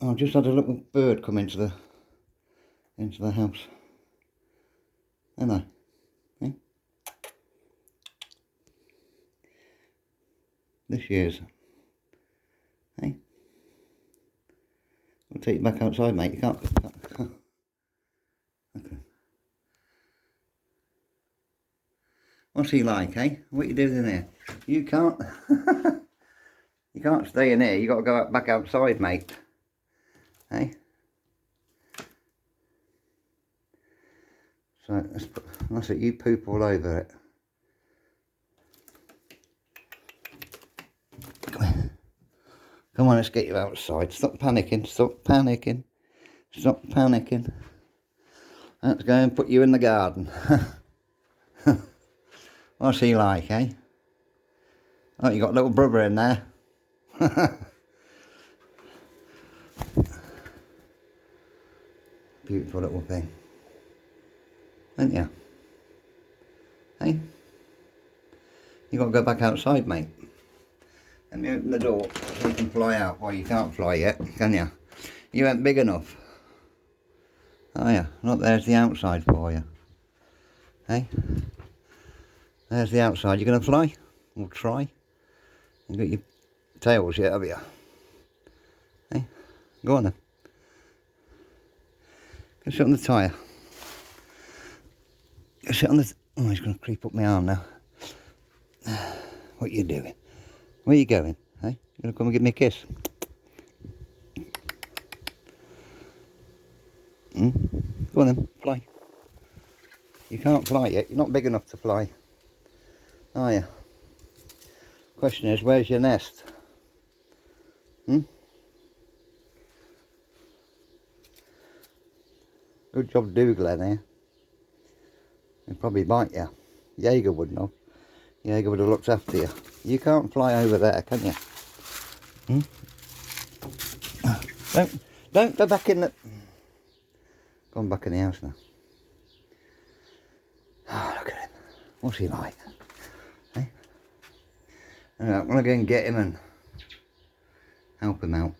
I've just had a little bird come into the house. Haven't I? Eh? This year's. Hey? I'll take you back outside, mate. You can't. Okay. What's he like, eh? What you doing in here? You can't. You can't stay in here. You got to go back outside, mate. Hey? So that's it. You poop all over it. Come on, let's get you outside. Stop panicking. Stop panicking. Stop panicking. Let's go and put you in the garden. What's he like, eh? Oh, you got a little brother in there. Beautiful little thing. Ain't you? Hey? You got to go back outside, mate. Let me open the door so you can fly out. Well, you can't fly yet, can you? You ain't big enough. Oh yeah, look, there's the outside for you. Hey? There's the outside. You going to fly? We'll try. You got your tails yet, have you? Hey? Go on then. Go sit on the tyre. Go sit on the... Oh, he's going to creep up my arm now. What are you doing? Where are you going? Hey? You going to come and give me a kiss? Go on then, fly. You can't fly yet. You're not big enough to fly. Are you? Question is, where's your nest? Good job Dougal here. He'd probably bite you. Jaeger wouldn't have. Jaeger would have looked after you. You can't fly over there, can you? Don't go back in the... Gone back in the house now. Oh, look at him. What's he like? Hey? I'm going to go and get him and help him out.